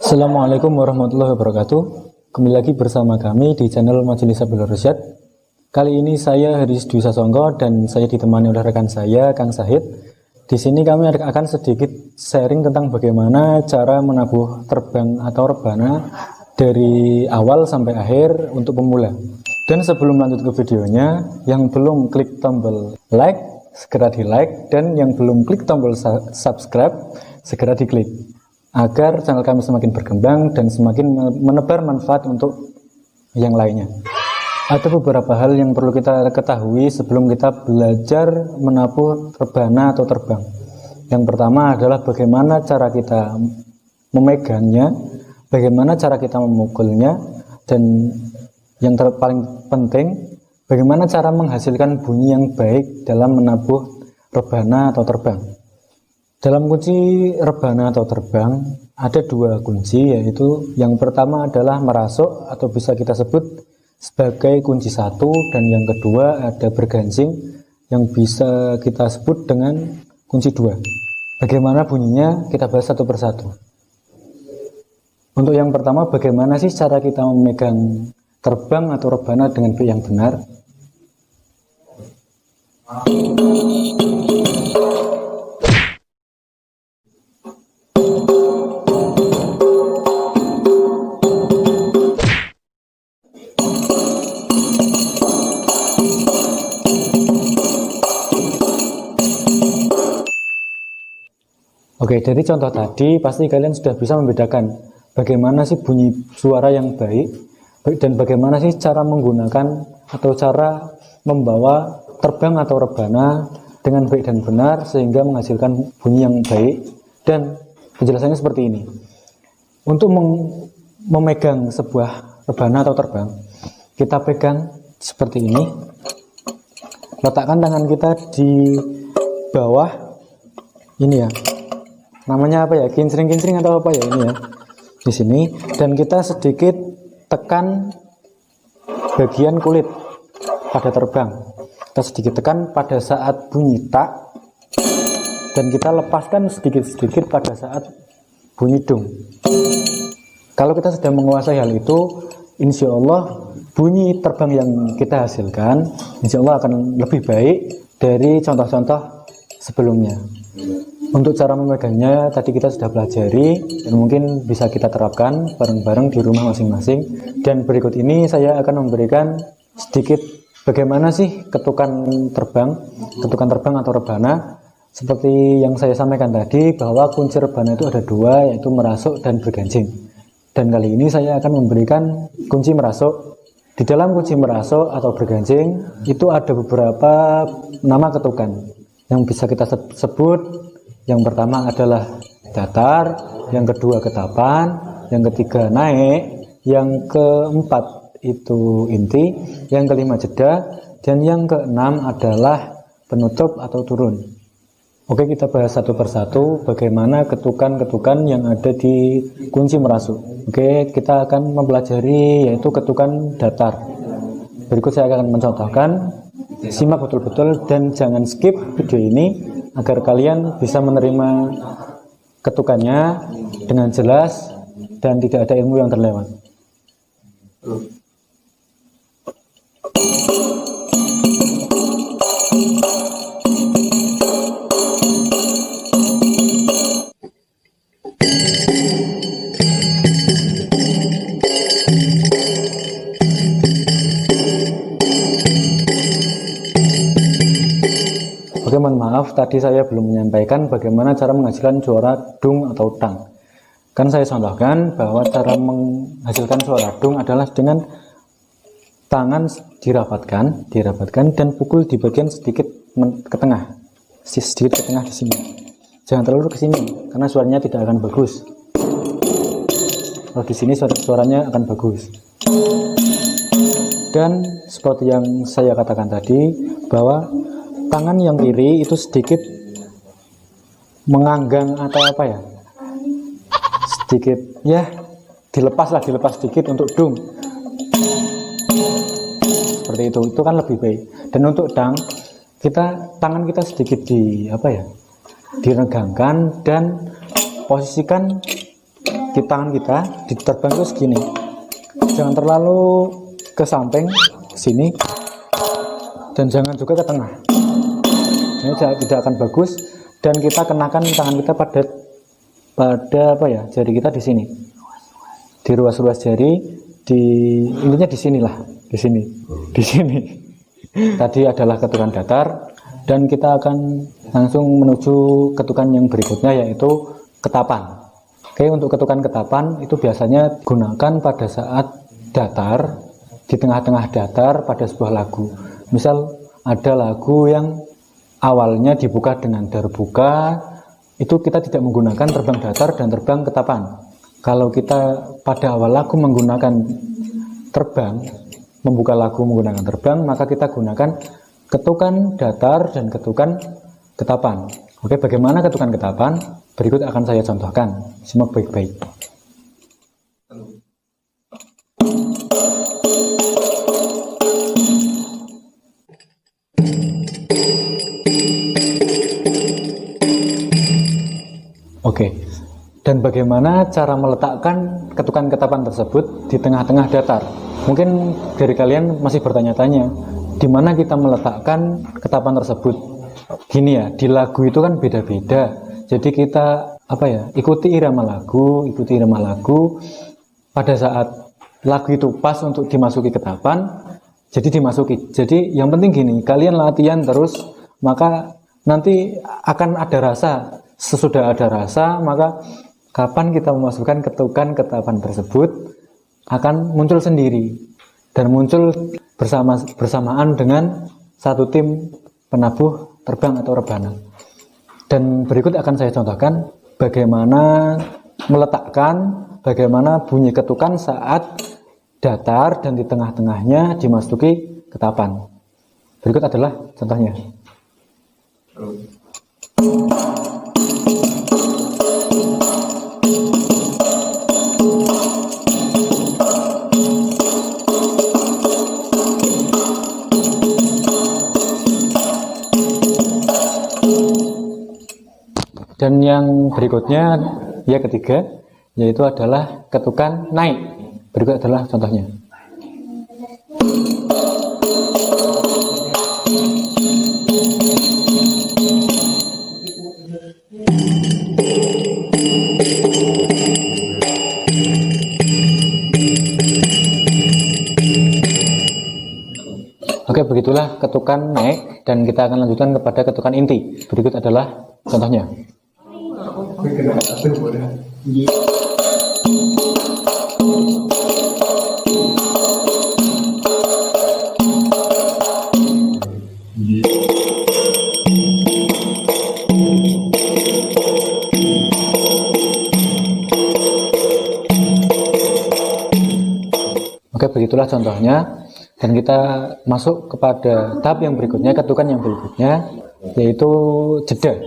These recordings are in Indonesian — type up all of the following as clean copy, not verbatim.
Assalamualaikum warahmatullahi wabarakatuh. Kembali lagi bersama kami di channel Majelis Sabil Rasyad. Kali ini saya Haris Dwi Sasongko dan saya ditemani oleh rekan saya Kang Sahid. Di sini kami akan sedikit sharing tentang bagaimana cara menabuh terbang atau rebana dari awal sampai akhir untuk pemula. Dan sebelum lanjut ke videonya, yang belum klik tombol like segera di like, dan yang belum klik tombol subscribe segera diklik, agar channel kami semakin berkembang dan semakin menebar manfaat untuk yang lainnya. Ada beberapa hal yang perlu kita ketahui sebelum kita belajar menabuh rebana atau terbang. Yang pertama adalah bagaimana cara kita memegangnya, bagaimana cara kita memukulnya, dan yang paling penting, bagaimana cara menghasilkan bunyi yang baik dalam menabuh rebana atau terbang. Dalam kunci rebana atau terbang ada dua kunci, yaitu yang pertama adalah merasuk atau bisa kita sebut sebagai kunci satu, dan yang kedua ada bergancing yang bisa kita sebut dengan kunci dua. Bagaimana bunyinya kita bahas satu persatu. Untuk yang pertama, bagaimana sih cara kita memegang terbang atau rebana dengan yang benar? Oke, dari contoh tadi pasti kalian sudah bisa membedakan bagaimana sih bunyi suara yang baik dan bagaimana sih cara menggunakan atau cara membawa terbang atau rebana dengan baik dan benar sehingga menghasilkan bunyi yang baik. Dan penjelasannya seperti ini. Untuk memegang sebuah rebana atau terbang, kita pegang seperti ini. Letakkan tangan kita di bawah ini ya. Namanya apa ya? Kincring-kincring atau apa ya ini ya? Di sini, dan kita sedikit tekan bagian kulit pada terbang. Kita sedikit tekan pada saat bunyi tak, dan kita lepaskan sedikit-sedikit pada saat bunyi dung. Kalau kita sudah menguasai hal itu, insya Allah bunyi terbang yang kita hasilkan insya Allah akan lebih baik dari contoh-contoh sebelumnya. Untuk cara memegangnya tadi kita sudah pelajari dan mungkin bisa kita terapkan bareng-bareng di rumah masing-masing. Dan berikut ini saya akan memberikan sedikit bagaimana sih ketukan terbang atau rebana. Seperti yang saya sampaikan tadi, bahwa kunci rebana itu ada dua, yaitu merasuk dan bergancing. Dan kali ini saya akan memberikan kunci merasuk. Di dalam kunci merasuk atau bergancing itu ada beberapa nama ketukan yang bisa kita sebut. Yang pertama adalah datar, yang kedua ketapan, yang ketiga naik, yang keempat itu inti, yang kelima jeda, dan yang keenam adalah penutup atau turun. Oke, kita bahas satu persatu bagaimana ketukan-ketukan yang ada di kunci merasuk. Oke, kita akan mempelajari yaitu ketukan datar. Berikut saya akan mencontohkan. Simak betul-betul dan jangan skip video ini agar kalian bisa menerima ketukannya dengan jelas dan tidak ada ilmu yang terlewat. Oke, mohon maaf tadi saya belum menyampaikan bagaimana cara menghasilkan suara dung atau tang. Kan saya contohkan bahwa cara menghasilkan suara dung adalah dengan tangan dirapatkan dan pukul di bagian sedikit ke tengah, sedikit ke tengah di sini. Jangan terlalu ke sini karena suaranya tidak akan bagus. Kalau di sini suaranya akan bagus. Dan seperti yang saya katakan tadi, bahwa tangan yang kiri itu sedikit menganggang atau apa ya, sedikit ya, dilepas sedikit untuk dung seperti itu kan lebih baik. Dan untuk dang, tangan kita sedikit diregangkan dan posisikan tangan kita di terbang itu segini, jangan terlalu ke samping sini dan jangan juga ke tengah, ini tidak akan bagus. Dan kita kenakan tangan kita pada apa ya, jari kita di sini, di ruas-ruas jari, di intinya di sinilah, di sini. Tadi adalah ketukan datar, dan kita akan langsung menuju ketukan yang berikutnya, yaitu ketapan. Oke, untuk ketukan ketapan itu biasanya gunakan pada saat datar, di tengah-tengah datar pada sebuah lagu. Misal ada lagu yang awalnya dibuka dengan darbuka, itu kita tidak menggunakan terbang datar dan terbang ketapan. Kalau kita pada awal lagu menggunakan terbang, membuka lagu menggunakan terbang, maka kita gunakan ketukan datar dan ketukan ketapan. Oke, bagaimana ketukan ketapan? Berikut akan saya contohkan. Simak baik-baik. Oke, dan bagaimana cara meletakkan ketukan ketapan tersebut di tengah-tengah datar? Mungkin dari kalian masih bertanya-tanya, di mana kita meletakkan ketapan tersebut? Gini ya, di lagu itu kan beda-beda. Jadi kita ikuti irama lagu. Pada saat lagu itu pas untuk dimasuki ketapan, jadi dimasuki. Jadi yang penting gini, kalian latihan terus, maka nanti akan ada rasa. Sesudah ada rasa, maka kapan kita memasukkan ketukan ketapan tersebut akan muncul sendiri dan muncul bersamaan dengan satu tim penabuh terbang atau rebana. Dan berikut akan saya contohkan bagaimana meletakkan, bagaimana bunyi ketukan saat datar dan di tengah-tengahnya dimasuki ketapan. Berikut adalah contohnya. Dan yang berikutnya, ya ketiga, yaitu adalah ketukan naik. Berikut adalah contohnya. Oke, begitulah ketukan naik, dan kita akan lanjutkan kepada ketukan inti. Berikut adalah contohnya. Oke, begitulah contohnya. Dan kita masuk kepada tahap yang berikutnya, ketukan yang berikutnya, yaitu jeda.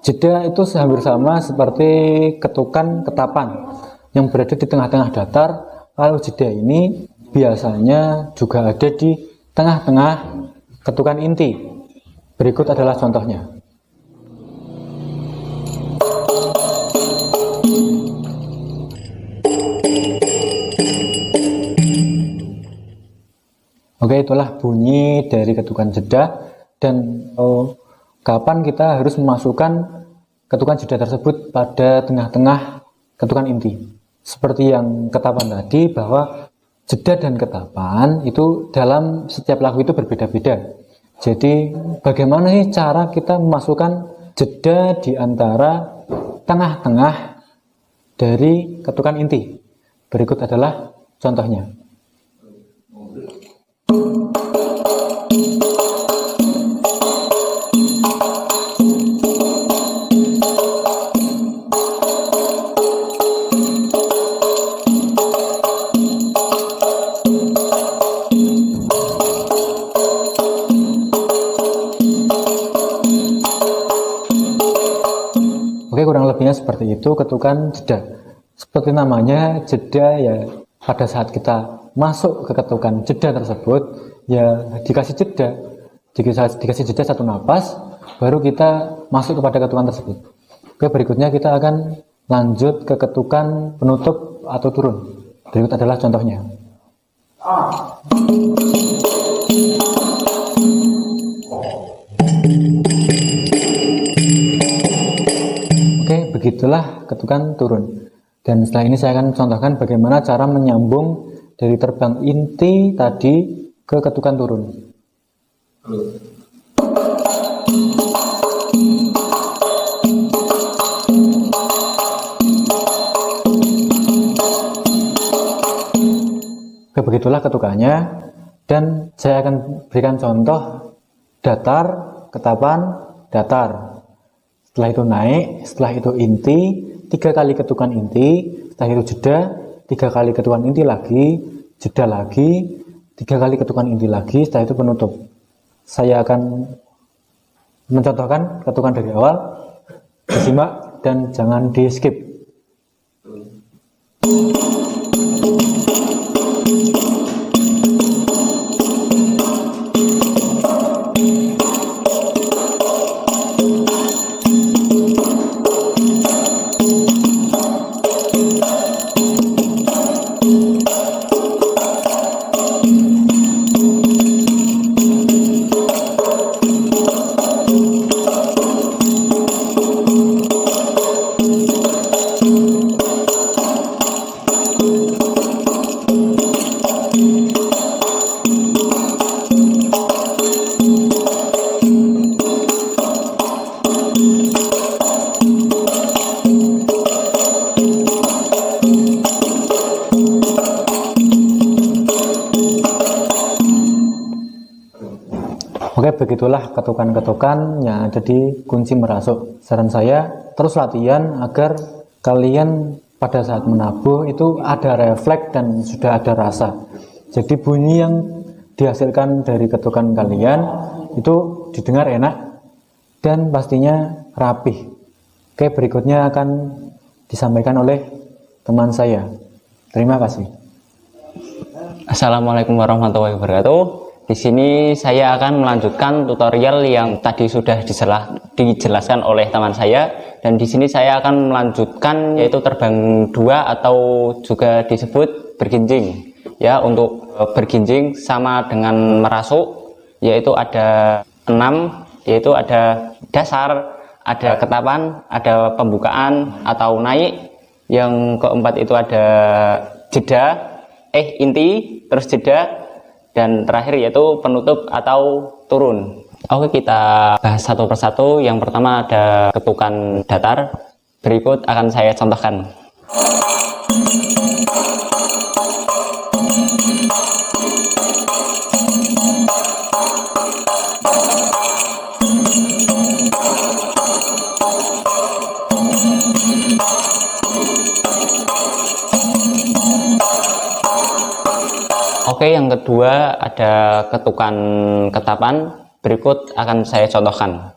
Jeda itu hampir sama seperti ketukan ketapan yang berada di tengah-tengah datar. Kalau jeda ini biasanya juga ada di tengah-tengah ketukan inti. Berikut adalah contohnya. Oke, itulah bunyi dari ketukan jeda, dan kapan kita harus memasukkan ketukan jeda tersebut pada tengah-tengah ketukan inti. Seperti yang ketapan tadi, bahwa jeda dan ketapan itu dalam setiap lagu itu berbeda-beda. Jadi bagaimana sih cara kita memasukkan jeda di antara tengah-tengah dari ketukan inti? Berikut adalah contohnya. Oke, kurang lebihnya seperti itu ketukan jeda. Seperti namanya, jeda ya, pada saat kita masuk ke ketukan jeda tersebut, ya dikasih jeda satu napas, baru kita masuk kepada ketukan tersebut. Oke, berikutnya kita akan Lanjut ke ketukan penutup atau turun. Berikut adalah contohnya. Oke, begitulah ketukan turun. Dan setelah ini saya akan contohkan bagaimana cara menyambung dari terbang inti tadi ke ketukan turun. Begitulah ketukannya, dan saya akan berikan contoh datar, ketapan, datar. Setelah itu naik, setelah itu inti, 3 kali ketukan inti, setelah itu jeda, 3 kali ketukan inti lagi, jeda lagi, 3 kali ketukan inti lagi, setelah itu penutup. Saya akan mencontohkan ketukan dari awal, disimak dan jangan di skip. Oke, begitulah ketukan-ketukan yang ada di kunci merasuk. Saran saya, terus latihan agar kalian pada saat menabuh itu ada refleks dan sudah ada rasa. Jadi bunyi yang dihasilkan dari ketukan kalian itu didengar enak dan pastinya rapih. Oke, berikutnya akan disampaikan oleh teman saya. Terima kasih. Assalamualaikum warahmatullahi wabarakatuh. Di sini saya akan melanjutkan tutorial yang tadi sudah dijelaskan oleh teman saya, dan di sini saya akan melanjutkan yaitu terbang 2 atau juga disebut berginjing. Ya, untuk berginjing sama dengan merasuk, yaitu ada 6, yaitu ada dasar, ada ketapan, ada pembukaan atau naik. Yang keempat itu ada jeda, inti, terus jeda, dan terakhir yaitu penutup atau turun. Oke, kita bahas satu persatu. Yang pertama ada ketukan datar. Berikut akan saya contohkan. Oke, yang kedua ada ketukan ketapan. Berikut akan saya contohkan.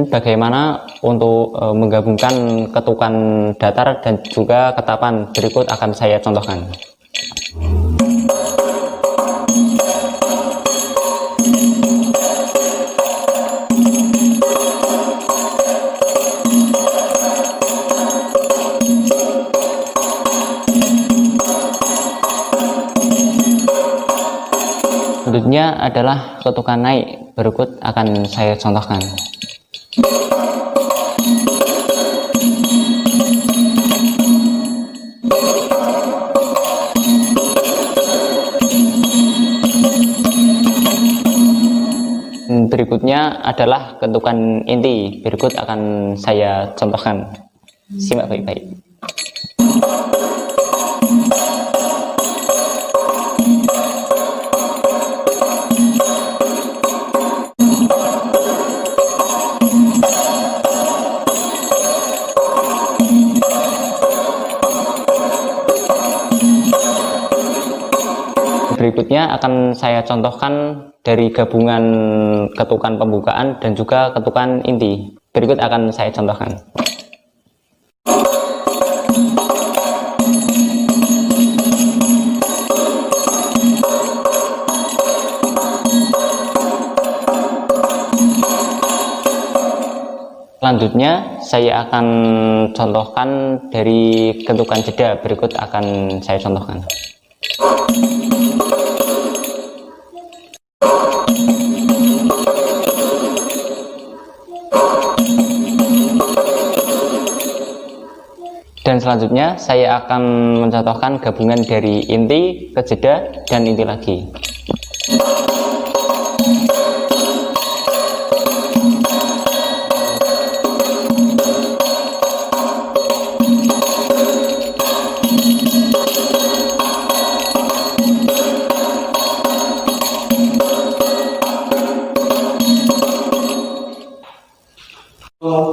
Bagaimana untuk menggabungkan ketukan datar dan juga ketapan? Berikut akan saya contohkan. Selanjutnya adalah ketukan naik. Berikut akan saya contohkan. Berikutnya adalah ketukan inti. Berikut akan saya contohkan. Simak baik-baik. Berikutnya akan saya contohkan dari gabungan ketukan pembukaan dan juga ketukan inti. Berikut akan saya contohkan. Selanjutnya saya akan contohkan dari ketukan jeda, berikut akan saya contohkan. Dan selanjutnya saya akan mencontohkan gabungan dari inti ke jeda dan inti lagi.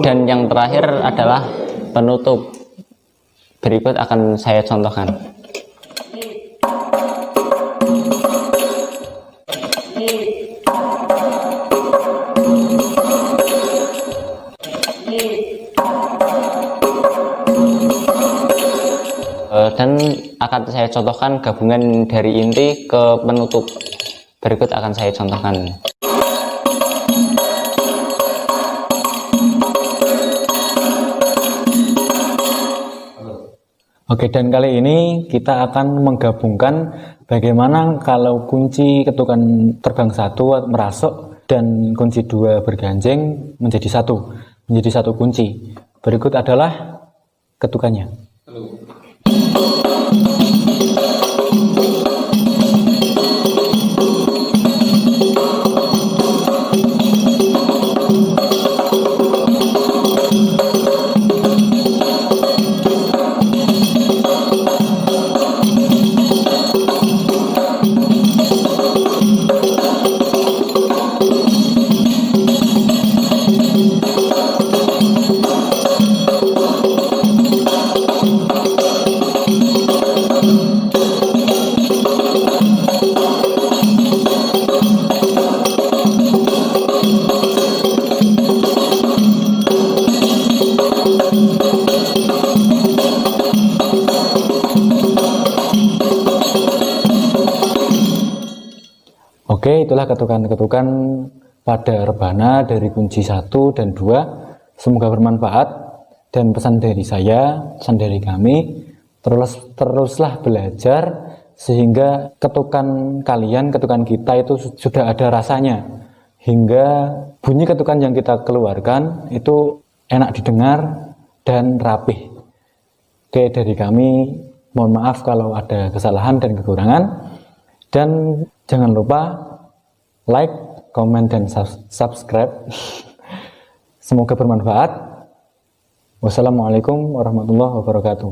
Dan yang terakhir adalah penutup. Berikut akan saya contohkan. Dan akan saya contohkan gabungan dari inti ke penutup. Berikut akan saya contohkan. Oke, dan kali ini kita akan menggabungkan bagaimana kalau kunci ketukan terbang 1 merasuk dan kunci 2 berganjeng menjadi satu kunci. Berikut adalah ketukannya. Oke, itulah ketukan-ketukan pada rebana dari kunci 1 dan 2. Semoga bermanfaat, dan pesan dari saya, pesan dari kami, teruslah belajar sehingga ketukan kalian, ketukan kita itu sudah ada rasanya, hingga bunyi ketukan yang kita keluarkan itu enak didengar dan rapih. Oke, dari kami mohon maaf kalau ada kesalahan dan kekurangan, dan jangan lupa like, komen, dan subscribe. Semoga bermanfaat. Wassalamualaikum warahmatullahi wabarakatuh.